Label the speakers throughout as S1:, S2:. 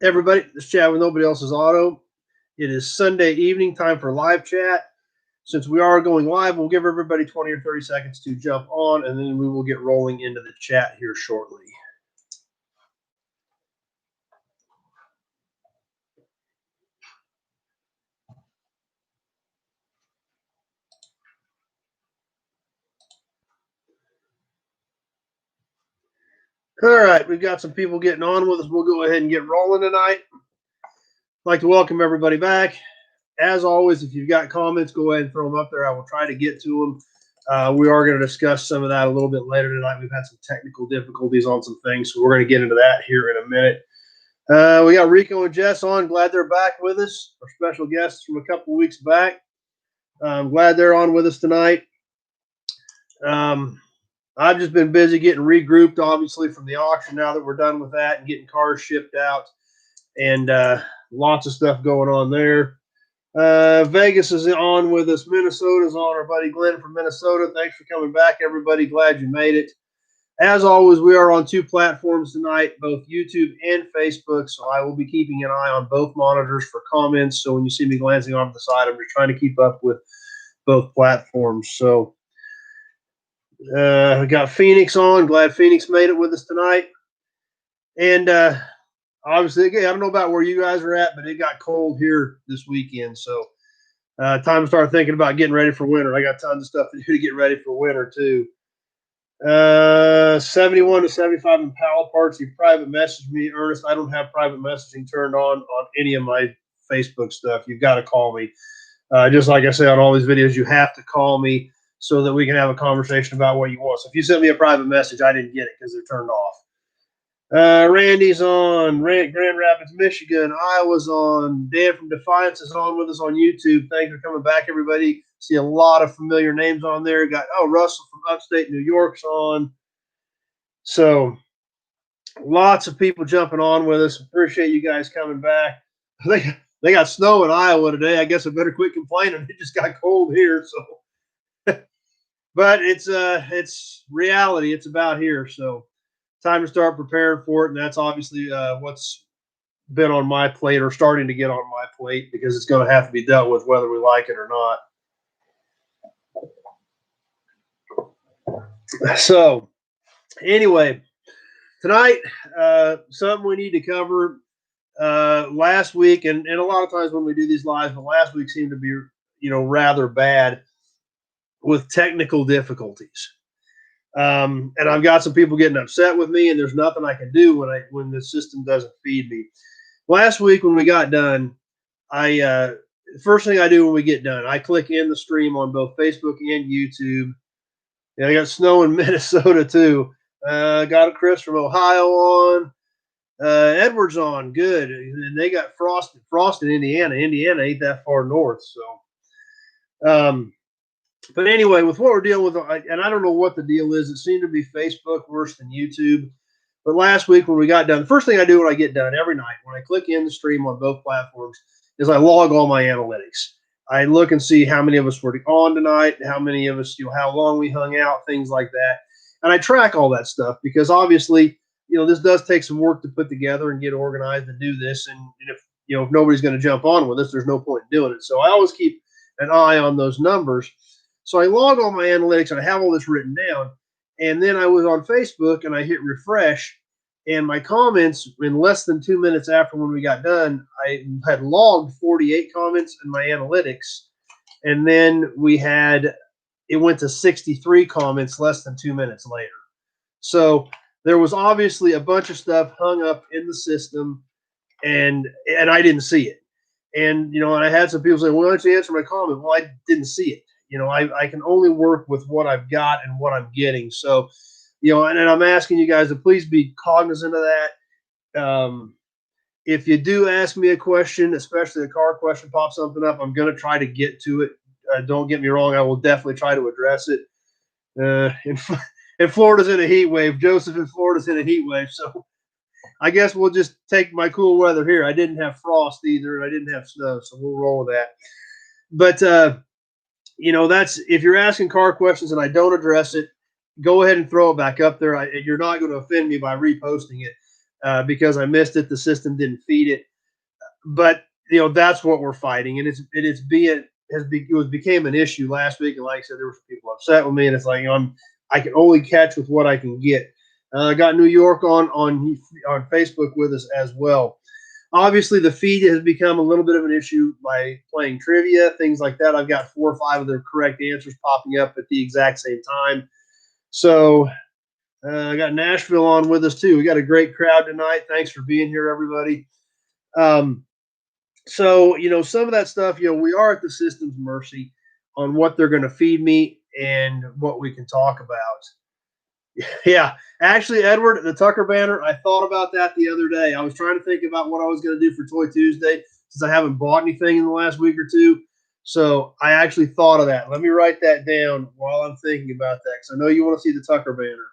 S1: Everybody, this is Chad with Nobody Else's Auto. It is Sunday evening, time for live chat. Since we are going live, we'll give everybody 20 or 30 seconds to jump on, and then we will get rolling into the chat here shortly. All right, we've got some people getting on with us. We'll go ahead and get rolling tonight. I'd like to welcome everybody back. As always, if you've got comments, go ahead and throw them up there. I will try to get to them. We are going to discuss some of that a little bit later tonight. We've had some technical difficulties on some things, so we're going to get into that here in a minute. We got Rico and Jess on. Glad they're back with us. Our special guests from a couple of weeks back. I'm glad they're on with us tonight. I've just been busy getting regrouped, obviously, from the auction now that we're done with that and getting cars shipped out, and lots of stuff going on there. Vegas is on with us. Minnesota's on. Our buddy Glenn from Minnesota. Thanks for coming back, everybody. Glad you made it. As always, we are on two platforms tonight, both YouTube and Facebook, so I will be keeping an eye on both monitors for comments. So when you see me glancing off the side, I'm just trying to keep up with both platforms. So we got Phoenix on. Glad Phoenix made it with us tonight. And obviously, I don't know about where you guys are at, but it got cold here this weekend. So time to start thinking about getting ready for winter. I got tons of stuff to do to get ready for winter, too. 71 to 75 in Powell Parts. You private message me, Ernest. I don't have private messaging turned on any of my Facebook stuff. You've got to call me. Just like I say on all these videos, you have to call me so that we can have a conversation about what you want. So if you send me a private message, I didn't get it because they're turned off. Randy's on. Grand Rapids, Michigan. Iowa's on. Dan from Defiance is on with us on YouTube. Thanks for coming back, everybody. See a lot of familiar names on there. Got Russell from upstate New York's on. So lots of people jumping on with us. Appreciate you guys coming back. They got snow in Iowa today. I guess I better quit complaining. It just got cold here. So, but it's reality. It's about here. So time to start preparing for it, and that's obviously what's been on my plate or starting to get on my plate because it's going to have to be dealt with whether we like it or not. So anyway, tonight, something we need to cover. Last week, and a lot of times when we do these lives, but last week seemed to be, rather bad with technical difficulties. And I've got some people getting upset with me, and there's nothing I can do when the system doesn't feed me. Last week when we got done, first thing I do when we get done, I click in the stream on both Facebook and YouTube. Yeah, I got snow in Minnesota too. Got Chris from Ohio on. Edwards on, good. And they got frost in Indiana. Indiana ain't that far north, so. But anyway, with what we're dealing with, and I don't know what the deal is. It seemed to be Facebook worse than YouTube. But last week when we got done, the first thing I do when I get done every night, when I click in the stream on both platforms, is I log all my analytics. I look and see how many of us were on tonight, how many of us, how long we hung out, things like that. And I track all that stuff because obviously, this does take some work to put together and get organized and do this. And if nobody's going to jump on with us, there's no point in doing it. So I always keep an eye on those numbers. So I log all my analytics and I have all this written down. And then I was on Facebook and I hit refresh. And my comments in less than 2 minutes after when we got done, I had logged 48 comments in my analytics. And then it went to 63 comments less than 2 minutes later. So there was obviously a bunch of stuff hung up in the system, and I didn't see it. And, and I had some people say, well, why don't you answer my comment? Well, I didn't see it. I can only work with what I've got and what I'm getting. So, and I'm asking you guys to please be cognizant of that. If you do ask me a question, especially a car question, pop something up, I'm going to try to get to it. Don't get me wrong. I will definitely try to address it. And Florida's in a heat wave. Joseph in Florida's in a heat wave. So I guess we'll just take my cool weather here. I didn't have frost either, and I didn't have snow, so we'll roll with that. But, that's if you're asking car questions and I don't address it, go ahead and throw it back up there. You're not going to offend me by reposting it. because I missed it. The system didn't feed it, but that's what we're fighting, and it became an issue last week. And like I said, there were some people upset with me, and it's like I can only catch with what I can get. I got New York on Facebook with us as well. Obviously, the feed has become a little bit of an issue by playing trivia, things like that. I've got 4 or 5 of the correct answers popping up at the exact same time. So I got Nashville on with us too. We got a great crowd tonight. Thanks for being here, everybody. So some of that stuff, we are at the system's mercy on what they're going to feed me and what we can talk about. Yeah, actually, Edward, the Tucker banner, I thought about that the other day. I was trying to think about what I was going to do for Toy Tuesday since I haven't bought anything in the last week or two. So I actually thought of that. Let me write that down while I'm thinking about that, because I know you want to see the Tucker banner,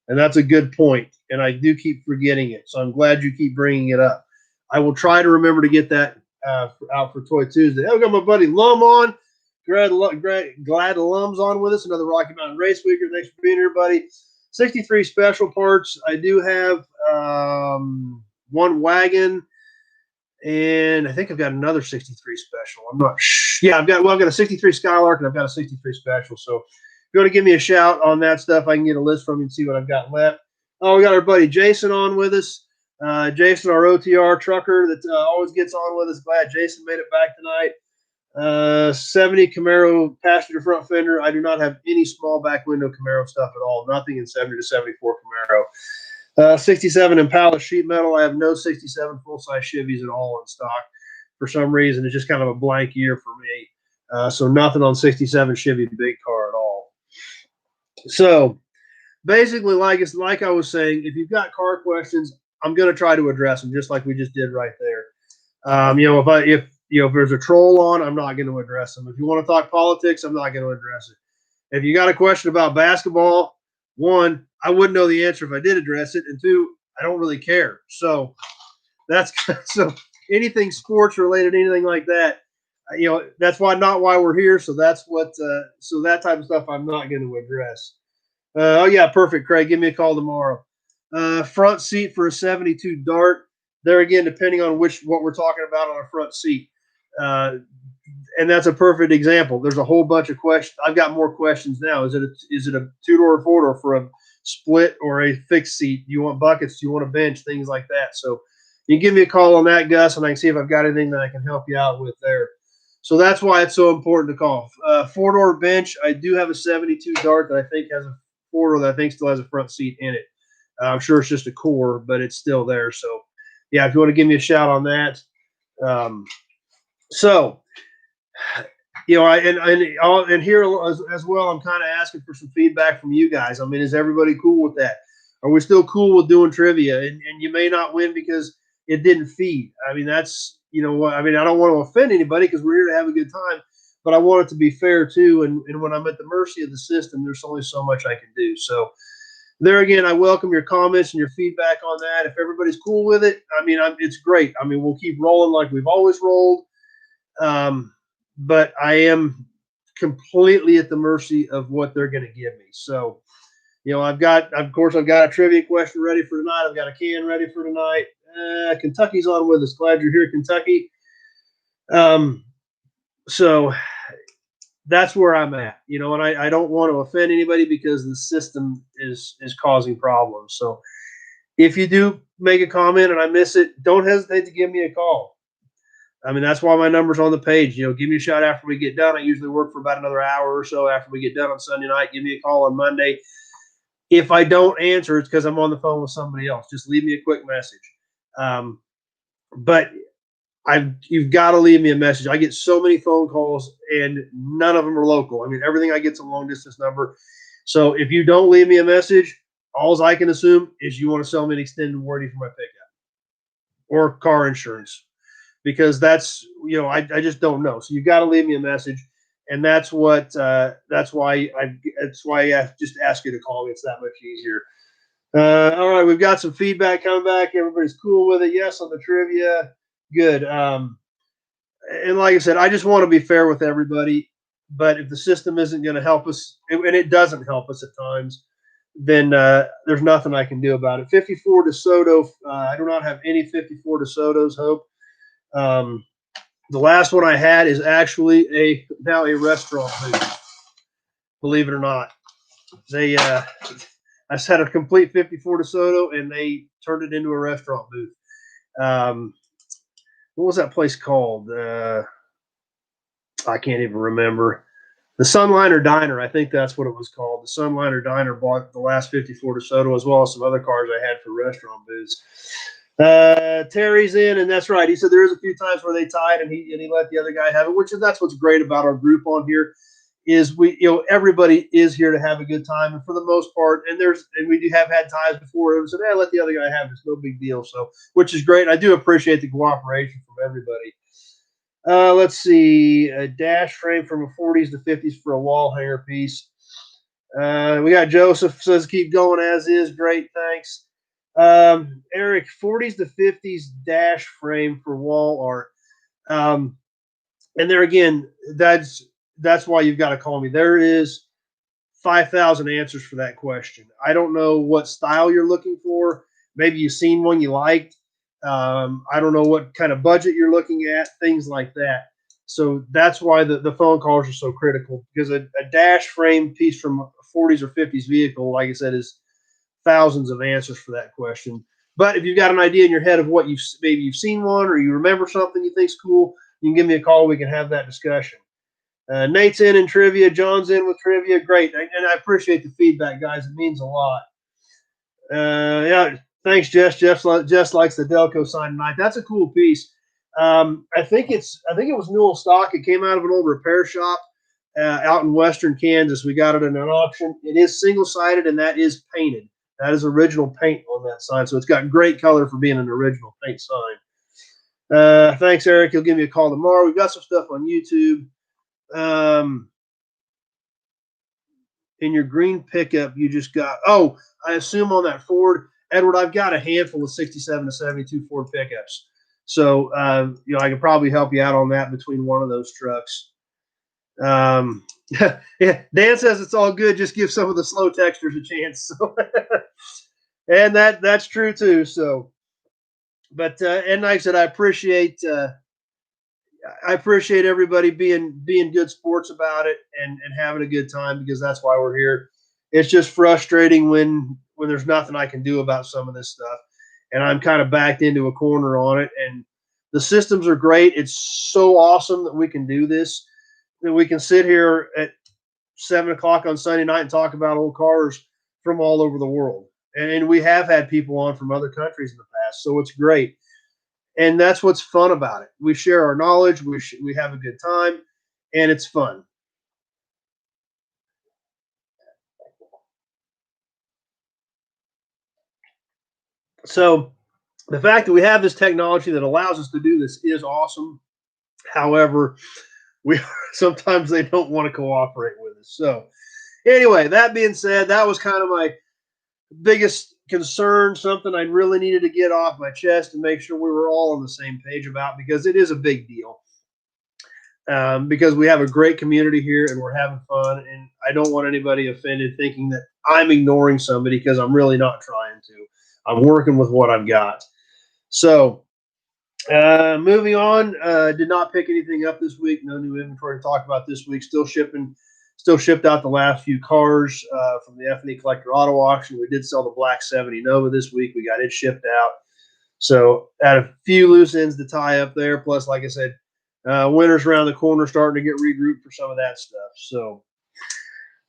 S1: and that's a good point, and I do keep forgetting it. So I'm glad you keep bringing it up. I will try to remember to get that out for Toy Tuesday. I've got my buddy Lum on. Glad Lum's on with us. Another Rocky Mountain Race Weeker. Thanks for being here, buddy. 63 special parts. I do have one wagon, and I think I've got another 63 special. I'm not sure. Yeah, I've got a 63 Skylark, and I've got a 63 special. So if you want to give me a shout on that stuff, I can get a list from you and see what I've got left. Oh, we got our buddy Jason on with us. Jason, our OTR trucker that always gets on with us. Glad Jason made it back tonight. 70 Camaro passenger front fender. I do not have any small back window Camaro stuff at all. Nothing in 70 to 74 Camaro. 67 Impala sheet metal. I have no 67 full-size Chevys at all in stock. For some reason, it's just kind of a blank year for me. So nothing on 67 Chevy big car at all. So basically, like I was saying, if you've got car questions, I'm going to try to address them just like we just did right there. If there's a troll on, I'm not going to address them. If you want to talk politics, I'm not going to address it. If you got a question about basketball, 1, I wouldn't know the answer if I did address it, and 2, I don't really care. So that's so anything sports related, anything like that, that's not why we're here. So that's what. So that type of stuff I'm not going to address. Oh yeah, perfect, Craig. Give me a call tomorrow. Front seat for a 72 Dart. There again, depending on what we're talking about on a front seat. And that's a perfect example. There's a whole bunch of questions. I've got more questions now. Is it a 2-door or 4-door for a split or a fixed seat? Do you want buckets? Do you want a bench? Things like that. So you can give me a call on that, Gus, and I can see if I've got anything that I can help you out with there. So that's why it's so important to call. 4-door bench. I do have a 72 Dart that I think has a 4-door that I think still has a front seat in it. I'm sure it's just a core, but it's still there. So, yeah, if you want to give me a shout on that. And here as well, I'm kind of asking for some feedback from you guys. I mean, is everybody cool with that? Are we still cool with doing trivia? And you may not win because it didn't feed. I mean, that's, I don't want to offend anybody because we're here to have a good time, but I want it to be fair too. And when I'm at the mercy of the system, there's only so much I can do. So there again, I welcome your comments and your feedback on that. If everybody's cool with it, it's great. We'll keep rolling like we've always rolled. But I am completely at the mercy of what they're going to give me. So, I've got a trivia question ready for tonight. I've got a can ready for tonight. Kentucky's on with us. Glad you're here, Kentucky. So that's where I'm at, and I don't want to offend anybody because the system is causing problems. So if you do make a comment and I miss it, don't hesitate to give me a call. That's why my number's on the page. Give me a shout after we get done. I usually work for about another hour or so after we get done on Sunday night. Give me a call on Monday. If I don't answer, it's because I'm on the phone with somebody else. Just leave me a quick message. But you've got to leave me a message. I get so many phone calls, and none of them are local. Everything I get's a long-distance number. So if you don't leave me a message, all I can assume is you want to sell me an extended warranty for my pickup or car insurance. Because that's, I just don't know. So you've got to leave me a message, and that's why I just ask you to call me. It's that much easier. All right, we've got some feedback coming back. Everybody's cool with it. Yes, on the trivia, good. And like I said, I just want to be fair with everybody. But if the system isn't going to help us, and it doesn't help us at times, then there's nothing I can do about it. 54 DeSoto. I do not have any 54 DeSotos, Hope. The last one I had is actually now a restaurant booth. Believe it or not, they I had a complete 54 DeSoto, and they turned it into a restaurant booth. What was that place called? I can't even remember. The Sunliner Diner, I think that's what it was called. The Sunliner Diner bought the last 54 DeSoto, as well as some other cars I had for restaurant booths. Terry's in, and that's right. He said there is a few times where they tied, and he let the other guy have it, that's what's great about our group on here. Is everybody is here to have a good time, and for the most part, and we do have had times before. It was hey, let the other guy have it. It's no big deal. So, which is great. I do appreciate the cooperation from everybody. Let's see, a dash frame from a 40s to 50s for a wall hanger piece. We got Joseph says keep going as is. Great, thanks. Eric, 40s to 50s dash frame for wall art. And there again, that's why you've got to call me. There is 5,000 answers for that question. I don't know what style you're looking for. Maybe you've seen one you liked. I don't know what kind of budget you're looking at, things like that. So that's why the phone calls are so critical, because a dash frame piece from a 40s or 50s vehicle, like I said, is thousands of answers for that question. But if you've got an idea in your head of what maybe you've seen one, or you remember something you think's cool, you can give me a call. We can have that discussion. Nate's in trivia. John's in with trivia. Great. And I appreciate the feedback, guys. It means a lot. Yeah. Thanks, Jess. Jess likes the Delco sign tonight. That's a cool piece. I think it was Newell stock. It came out of an old repair shop out in western Kansas. We got it in an auction. It is single-sided, and that is painted. That is original paint on that sign. So it's got great color for being an original paint sign. Thanks, Eric. He'll give me a call tomorrow. We've got some stuff on YouTube. In your green pickup, you just got, I assume on that Ford, Edward, I've got a handful of 67 to 72 Ford pickups. So, I could probably help you out on that between one of those trucks. Yeah, Dan says it's all good. Just give some of the slow textures a chance. So, and that's true too. So, but, and like I said, I appreciate everybody being good sports about it and having a good time, because that's why we're here. It's just frustrating when there's nothing I can do about some of this stuff, and I'm kind of backed into a corner on it. And the systems are great. It's so awesome that we can do this, that we can sit here at 7:00 on Sunday night and talk about old cars from all over the world. And we have had people on from other countries in the past, so it's great. And that's what's fun about it. We share our knowledge. We have a good time, and it's fun. So the fact that we have this technology that allows us to do this is awesome. However, sometimes they don't want to cooperate with us. So anyway, that being said, that was kind of my biggest concern, something I really needed to get off my chest and make sure we were all on the same page about, because it is a big deal. Because we have a great community here and we're having fun, and I don't want anybody offended thinking that I'm ignoring somebody, because I'm really not trying to. I'm working with what I've got. So moving on, did not pick anything up this week. No new inventory to talk about this week. Still shipped out the last few cars from the F&E Collector Auto Auction. We did sell the Black 70 Nova this week. We got it shipped out. So had a few loose ends to tie up there. Plus, like I said, winter's around the corner, starting to get regrouped for some of that stuff. So,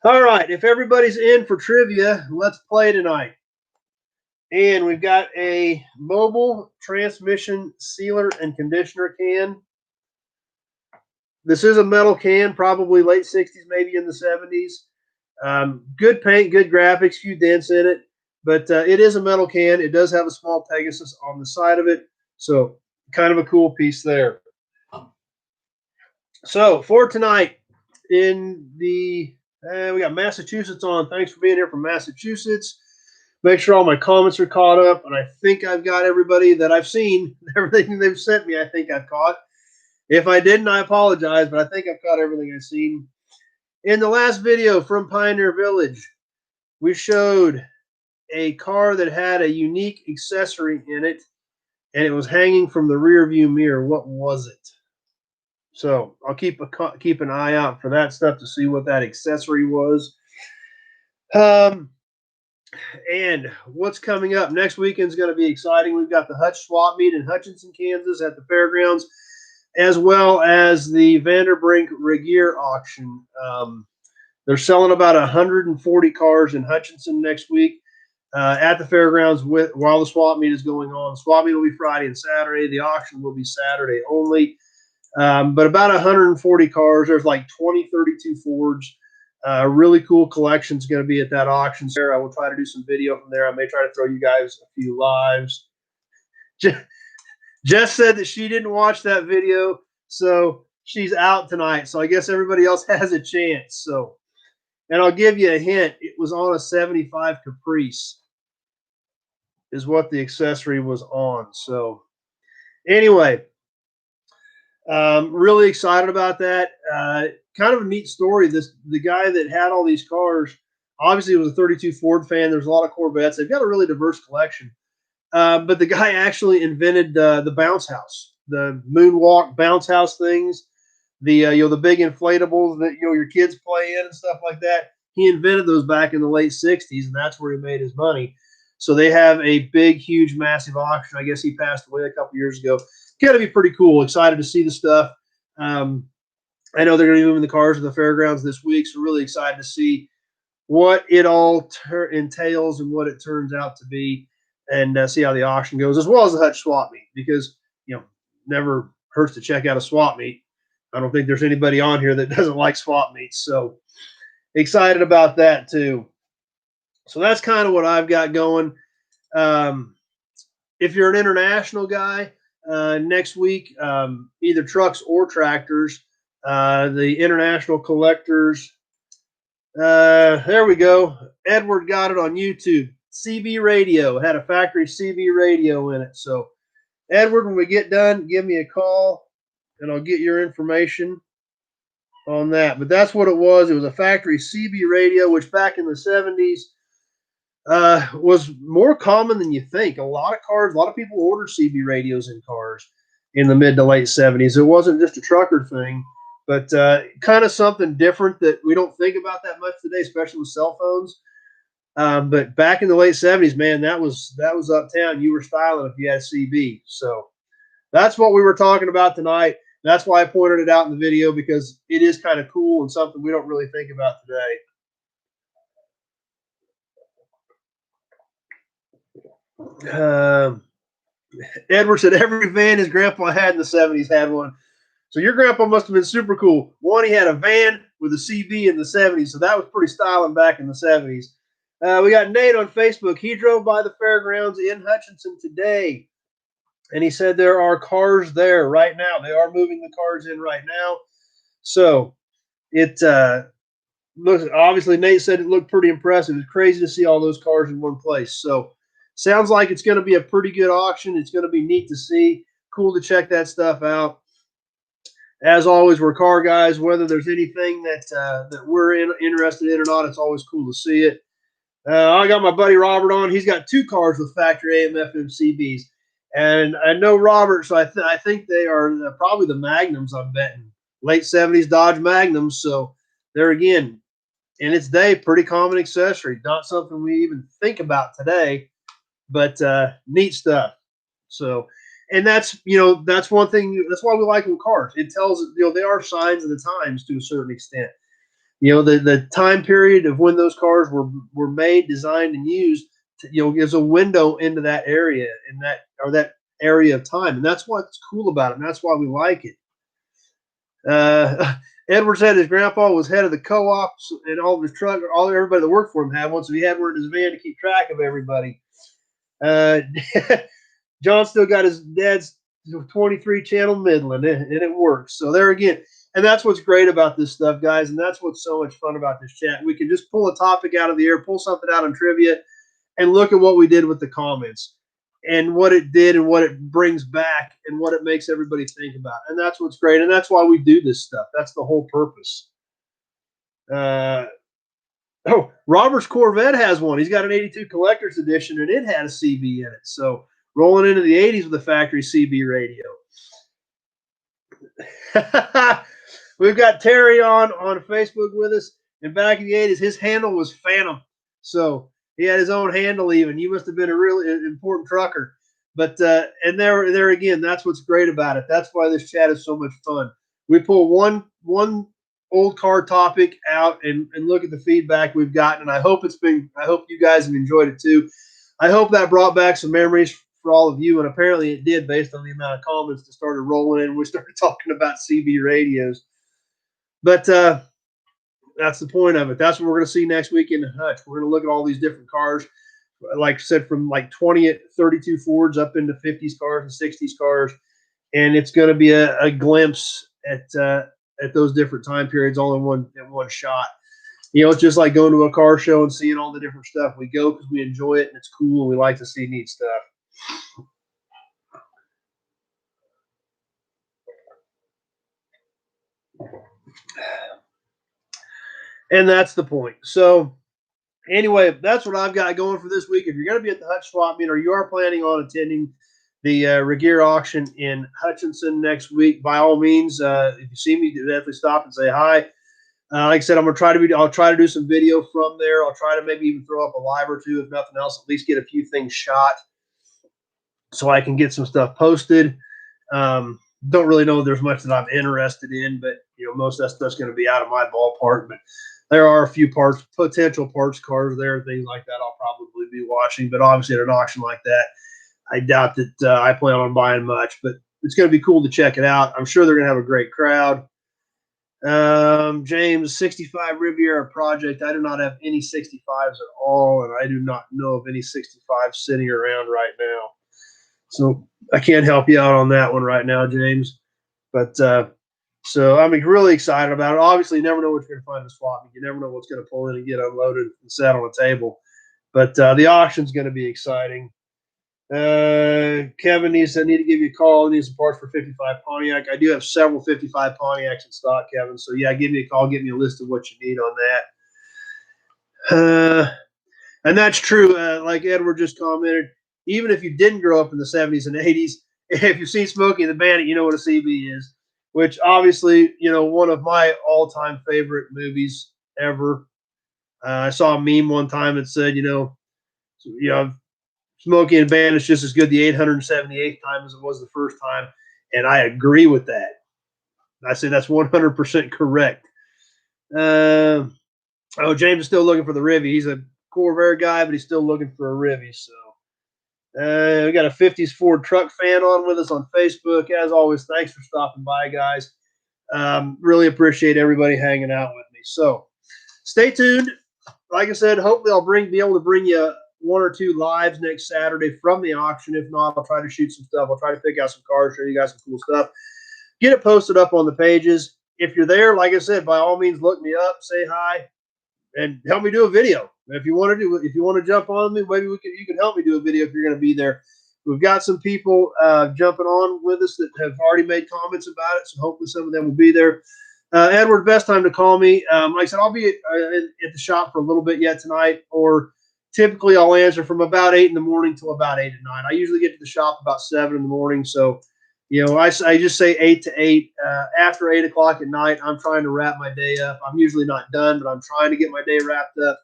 S1: all right, if everybody's in for trivia, let's play tonight. And we've got a mobile transmission sealer and conditioner can. This is a metal can, probably late 60s, maybe in the 70s. Good paint, good graphics, few dents in it. But it is a metal can. It does have a small Pegasus on the side of it. So kind of a cool piece there. So for tonight, we got Massachusetts on. Thanks for being here from Massachusetts. Make sure all my comments are caught up, and I think I've got everybody that I've seen. Everything they've sent me, I think I've caught. If I didn't, I apologize, but I think I've caught everything I've seen. In the last video from Pioneer Village, we showed a car that had a unique accessory in it, and it was hanging from the rear view mirror. What was it? So I'll keep an eye out for that stuff to see what that accessory was. And what's coming up next weekend is going to be exciting. We've got the Hutch Swap Meet in Hutchinson, Kansas, at the fairgrounds, as well as the Vanderbrink Regier auction. They're selling about 140 cars in Hutchinson next week at the fairgrounds while the swap meet is going on. The swap meet will be Friday and Saturday. The auction will be Saturday only. But about 140 cars. There's like 32 Fords. Really cool collection is going to be at that auction. Sarah, I will try to do some video from there. I may try to throw you guys a few lives. Jess said that she didn't watch that video, so she's out tonight. So I guess everybody else has a chance. So, and I'll give you a hint. It was on a 75 Caprice is what the accessory was on. So anyway, really excited about that. Kind of a neat story. The guy that had all these cars obviously was a 32 Ford fan. There's a lot of Corvettes. They've got a really diverse collection. But the guy actually invented the bounce house, the moonwalk bounce house things, the big inflatables that your kids play in and stuff like that. He invented those back in the late 60s, and that's where he made his money. So they have a big, huge, massive auction. I guess he passed away a couple years ago. Got to be pretty cool. Excited to see the stuff. I know they're going to be moving the cars to the fairgrounds this week, so really excited to see what it all entails and what it turns out to be, and see how the auction goes, as well as the Hutch Swap Meet, because never hurts to check out a swap meet. I don't think there's anybody on here that doesn't like swap meets, so excited about that too. So that's kind of what I've got going. If you're an international guy, next week, either trucks or tractors, the international collectors. There we go. Edward got it on YouTube. CB radio had a factory CB radio in it. So, Edward, when we get done, give me a call, and I'll get your information on that. But that's what it was. It was a factory CB radio, which back in the 70s was more common than you think. A lot of people ordered CB radios in cars in the mid to late 70s. It wasn't just a trucker thing, but kind of something different that we don't think about that much today, especially with cell phones. But back in the late 70s, man, that was uptown. You were styling if you had CB. So that's what we were talking about tonight. That's why I pointed it out in the video, because it is kind of cool and something we don't really think about today. Edward said every van his grandpa had in the 70s had one. So your grandpa must have been super cool. One, he had a van with a CB in the 70s, so that was pretty styling back in the 70s. We got Nate on Facebook. He drove by the fairgrounds in Hutchinson today, and he said there are cars there right now. They are moving the cars in right now. So it looks, obviously, Nate said it looked pretty impressive. It's crazy to see all those cars in one place. So sounds like it's going to be a pretty good auction. It's going to be neat to see. Cool to check that stuff out. As always, we're car guys. Whether there's anything that we're interested in or not, it's always cool to see it. I got my buddy Robert on. He's got 2 cars with factory AM/FM CBs, and I know Robert, so I think they are probably the Magnums. I'm betting late 70s Dodge Magnums. So there again, in its day, pretty common accessory. Not something we even think about today, but neat stuff. So. And that's one thing. That's why we like them cars. It tells they are signs of the times to a certain extent. The time period of when those cars were made, designed, and used. Gives a window into that area that area of time, and that's what's cool about it. And that's why we like it. Edward said his grandpa was head of the co-op, and all of his truck, everybody that worked for him had one, so he had one in his van to keep track of everybody. John still got his dad's 23 channel Midland, and it works. So there again, and that's what's great about this stuff, guys, and that's what's so much fun about this chat. We can just pull a topic out of the air, pull something out on trivia, and look at what we did with the comments and what it did and what it brings back and what it makes everybody think about. And that's what's great, and that's why we do this stuff. That's the whole purpose. Oh, Robert's Corvette has one. He's got an 82 collector's edition, and it had a CB in it. So rolling into the 80s with a factory CB radio. We've got Terry on Facebook with us. And back in the 80s, his handle was Phantom. So he had his own handle even. You must have been a really important trucker. But and there again, that's what's great about it. That's why this chat is so much fun. We pull one old car topic out and look at the feedback we've gotten. And I hope you guys have enjoyed it too. I hope that brought back some memories for all of you, and apparently it did based on the amount of comments that started rolling in. We started talking about CB radios. But that's the point of it. That's what we're going to see next week in the Hutch. We're going to look at all these different cars, like I said, from like 32 Fords up into 50s cars and 60s cars. And it's going to be a glimpse at those different time periods all in one shot. It's just like going to a car show and seeing all the different stuff. We go because we enjoy it and it's cool and we like to see neat stuff. And that's the point. So anyway, that's what I've got going for this week. If you're going to be at the Hutch Swap Meet or you are planning on attending the Regeer auction in Hutchinson next week, by all means, if you see me, definitely stop and say hi. Like I said, I'll try to do some video from there. I'll try to maybe even throw up a live or two, if nothing else, at least get a few things shot so I can get some stuff posted. Don't really know if there's much that I'm interested in, but most of that stuff's going to be out of my ballpark. But there are a few potential parts cars there, and things like that I'll probably be watching. But obviously at an auction like that, I doubt that I plan on buying much. But it's going to be cool to check it out. I'm sure they're going to have a great crowd. James, 65 Riviera project. I do not have any 65s at all, and I do not know of any 65s sitting around right now. So I can't help you out on that one right now, James. But so I'm really excited about it. Obviously, you never know what you're going to find in the swap. You never know what's going to pull in and get unloaded and sat on the table. But the auction's going to be exciting. Kevin I need to give you a call. He needs some parts for 55 Pontiac. I do have several 55 Pontiacs in stock, Kevin. So yeah, give me a call. Give me a list of what you need on that. And that's true. Like Edward just commented, even if you didn't grow up in the 70s and 80s, if you've seen Smokey and the Bandit, you know what a CB is. Which obviously, one of my all-time favorite movies ever. I saw a meme one time that said, Smokey and Bandit's just as good the 878th time as it was the first time, and I agree with that. I say that's 100% correct. James is still looking for the Rivy. He's a Corvair guy, but he's still looking for a Rivy. So we got a 50s Ford truck fan on with us on Facebook. As always, thanks for stopping by, guys. Really appreciate everybody hanging out with me. So stay tuned. Like I said, hopefully I'll be able to bring you one or two lives next Saturday from the auction. If not, I'll try to shoot some stuff. I'll try to pick out some cars, show you guys some cool stuff. Get it posted up on the pages. If you're there, like I said, by all means, look me up, say hi, and help me do a video. If you want to jump on me, maybe you can help me do a video if you're going to be there. We've got some people jumping on with us that have already made comments about it, so hopefully some of them will be there. Edward, best time to call me. Like I said, I'll be at the shop for a little bit yet tonight, or typically I'll answer from about 8 in the morning till about 8 at night. I usually get to the shop about 7 in the morning, so I just say 8 to 8. After 8 o'clock at night, I'm trying to wrap my day up. I'm usually not done, but I'm trying to get my day wrapped up.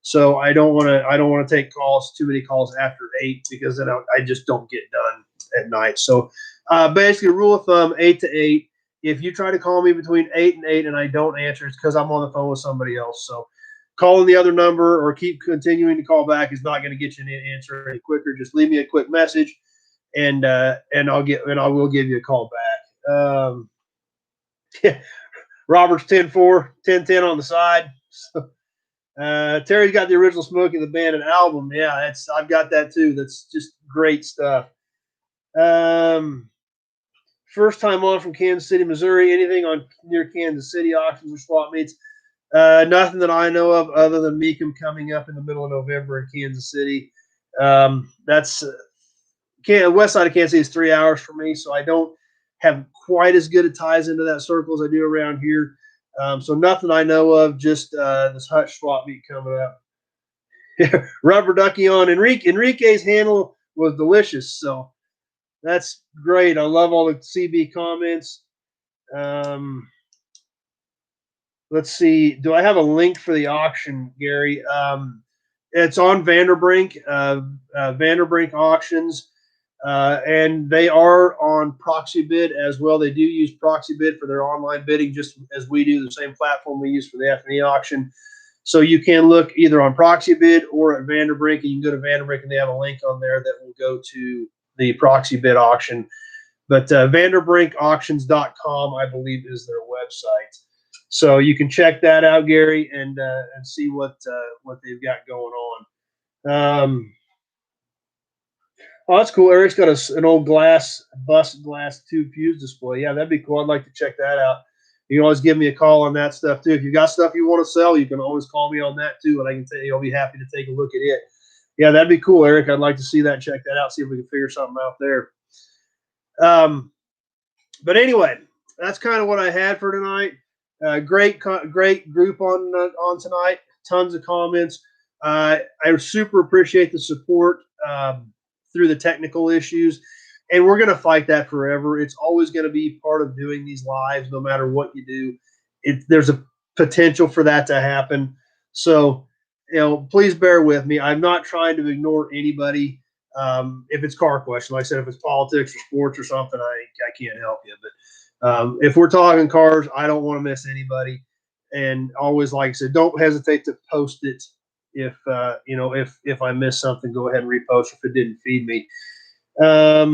S1: So I don't want to take too many calls after 8, because then I just don't get done at night. So basically, rule of thumb, 8 to 8. If you try to call me between 8 and 8 and I don't answer, it's because I'm on the phone with somebody else. So calling the other number or keep continuing to call back is not going to get you an answer any quicker. Just leave me a quick message, and I will give you a call back. Robert's 10-4, 10-10 on the side. So, Terry's got the original Smokey and the Bandit album. Yeah, I've got that too. That's just great stuff. First time on from Kansas City, Missouri. Anything on near Kansas City auctions or swap meets? Nothing that I know of other than Mecum coming up in the middle of November in Kansas City. That's west side of Kansas City is 3 hours for me, so I don't have quite as good a ties into that circle as I do around here. So nothing I know of, just this Hutch swap meet coming up. Rubber ducky on. Enrique's handle was delicious, so that's great. I love all the CB comments. Let's see. Do I have a link for the auction, Gary? It's on Vanderbrink, Vanderbrink Auctions, and they are on Proxibid as well. They do use Proxibid for their online bidding, just as we do, the same platform we use for the F&E auction. So you can look either on Proxibid or at Vanderbrink, and you can go to Vanderbrink, and they have a link on there that will go to the Proxibid auction. But VanderbrinkAuctions.com, I believe, is their website. So you can check that out, Gary, and see what they've got going on. Oh, that's cool. Eric's got an old bust glass tube fuse display. Yeah, that'd be cool. I'd like to check that out. You can always give me a call on that stuff too. If you got stuff you want to sell, you can always call me on that too, and I can tell you I'll be happy to take a look at it. Yeah, that'd be cool, Eric. I'd like to see that, check that out, see if we can figure something out there. But anyway, that's kind of what I had for tonight. Great group on tonight. Tons of comments. I super appreciate the support through the technical issues, and we're going to fight that forever. It's always going to be part of doing these lives, no matter what you do. There's a potential for that to happen. So, please bear with me. I'm not trying to ignore anybody. If it's car question, like I said, if it's politics or sports or something, I can't help you. But if we're talking cars, I don't want to miss anybody. And always, like I said, don't hesitate to post it. If if I miss something, go ahead and repost if it didn't feed me. How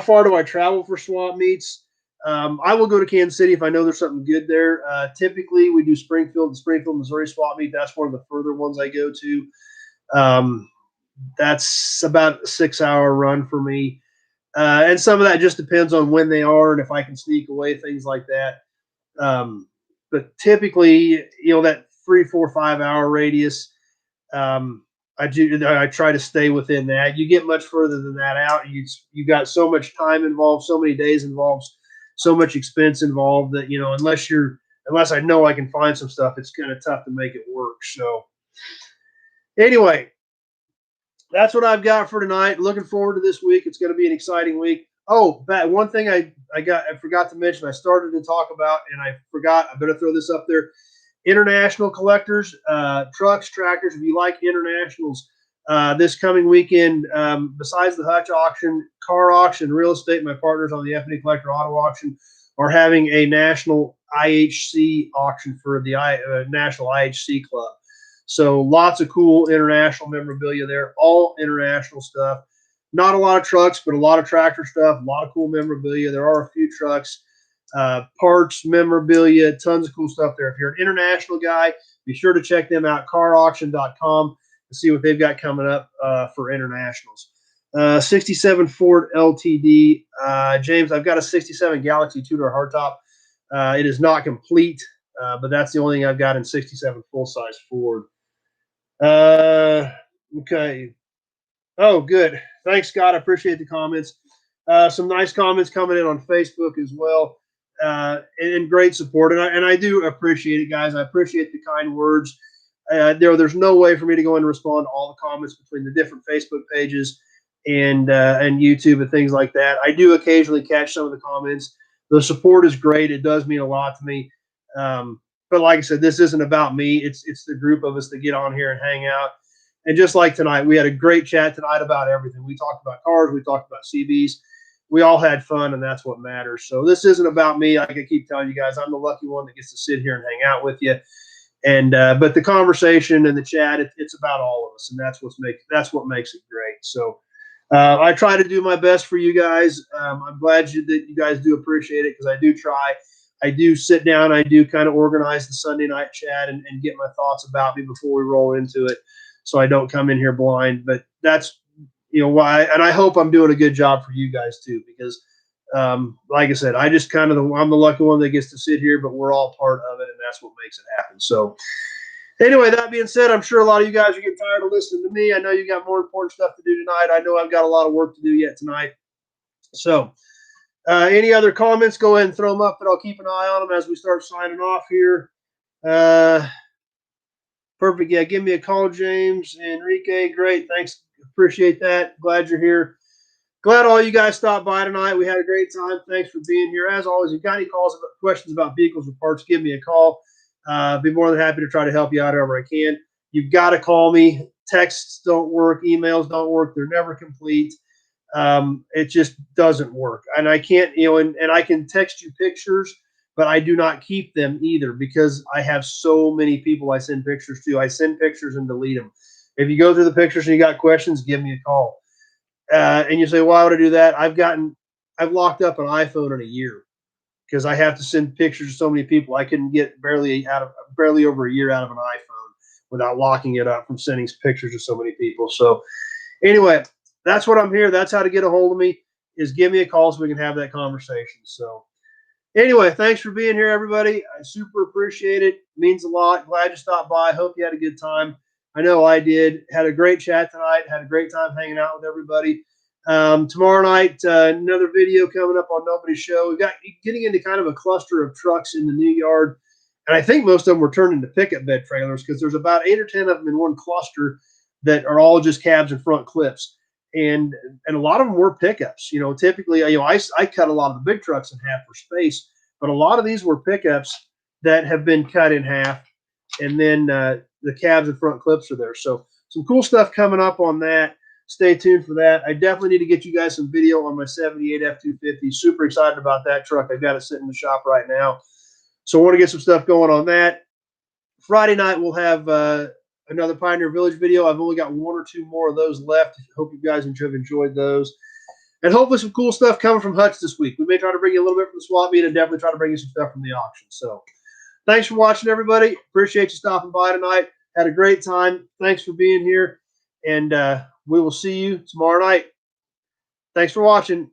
S1: far do I travel for swap meets? I will go to Kansas City if I know there's something good there. Typically, we do Springfield, Missouri swap meet. That's one of the further ones I go to. That's about a 6-hour run for me. And some of that just depends on when they are and if I can sneak away, things like that. But typically, that 3, 4, 5-hour radius, I try to stay within that. You get much further than that out, you got so much time involved, so many days involved, so much expense involved that unless I know I can find some stuff, it's kind of tough to make it work. So anyway, that's what I've got for tonight. Looking forward to this week. It's going to be an exciting week. Oh, one thing I forgot to mention. I started to talk about, and I forgot. I better throw this up there. International collectors, trucks, tractors. If you like internationals, this coming weekend, besides the Hutch auction, car auction, real estate, my partners on the F&E Collector Auto Auction are having a national IHC auction for the National IHC Club. So lots of cool international memorabilia there, all international stuff. Not a lot of trucks, but a lot of tractor stuff, a lot of cool memorabilia. There are a few trucks, parts, memorabilia, tons of cool stuff there. If you're an international guy, be sure to check them out, carauction.com, to see what they've got coming up for internationals. 67 Ford LTD. James, I've got a 67 Galaxy 2-door hardtop. It is not complete, but that's the only thing I've got in 67 full-size Ford. Okay. Oh, good. Thanks, Scott. I appreciate the comments. Some nice comments coming in on Facebook as well, and great support. And I do appreciate it, guys. I appreciate the kind words. There's no way for me to go in and respond to all the comments between the different Facebook pages and YouTube and things like that. I do occasionally catch some of the comments. The support is great. It does mean a lot to me. But like I said, this isn't about me. It's the group of us that get on here and hang out. And just like tonight, we had a great chat tonight about everything. We talked about cars. We talked about CBs. We all had fun, and that's what matters. So this isn't about me. Like I keep telling you guys, I'm the lucky one that gets to sit here and hang out with you. And but the conversation and the chat, it's about all of us, and that's what makes it great. So I try to do my best for you guys. I'm glad that you guys do appreciate it, because I do try. I do sit down. I do kind of organize the Sunday night chat and get my thoughts about me before we roll into it, so I don't come in here blind. But that's why, and I hope I'm doing a good job for you guys too, because like I said, I just I'm the lucky one that gets to sit here, but we're all part of it, and that's what makes it happen. So anyway, that being said, I'm sure a lot of you guys are getting tired of listening to me. I know you got more important stuff to do tonight. I know I've got a lot of work to do yet tonight. So Any other comments? Go ahead and throw them up, but I'll keep an eye on them as we start signing off here. Perfect. Yeah, give me a call, James. Enrique, great. Thanks. Appreciate that. Glad you're here. Glad all you guys stopped by tonight. We had a great time. Thanks for being here. As always, if you've got any questions about vehicles or parts, give me a call. Be more than happy to try to help you out however I can. You've got to call me. Texts don't work. Emails don't work. They're never complete. It just doesn't work. And I can't, and I can text you pictures, but I do not keep them either because I have so many people I send pictures to. I send pictures and delete them. If you go through the pictures and you got questions, give me a call. And you say, why would I do that? I've locked up an iPhone in a year because I have to send pictures to so many people. I couldn't get barely over a year out of an iPhone without locking it up from sending pictures to so many people. So anyway, that's what I'm here. That's how to get a hold of me, is give me a call so we can have that conversation. So anyway, thanks for being here, everybody. I super appreciate it. It means a lot. Glad you stopped by. Hope you had a good time. I know I did. Had a great chat tonight. Had a great time hanging out with everybody. Tomorrow night, another video coming up on Nobody's Show. We've got getting into kind of a cluster of trucks in the new yard. And I think most of them were turned into pickup bed trailers because there's about 8 or 10 of them in one cluster that are all just cabs and front clips. And a lot of them were pickups. Typically, I cut a lot of the big trucks in half for space, but a lot of these were pickups that have been cut in half, and then the cabs and front clips are there. So some cool stuff coming up on that. Stay tuned for that. I definitely need to get you guys some video on my 78 F250. Super excited about that truck. I've got it sitting in the shop right now. So I want to get some stuff going on that. Friday night, we'll have another Pioneer Village video. I've only got 1 or 2 more of those left. Hope you guys have enjoyed those. And hopefully some cool stuff coming from Hutch this week. We may try to bring you a little bit from the swap meet and definitely try to bring you some stuff from the auction. So thanks for watching, everybody. Appreciate you stopping by tonight. Had a great time. Thanks for being here. And we will see you tomorrow night. Thanks for watching.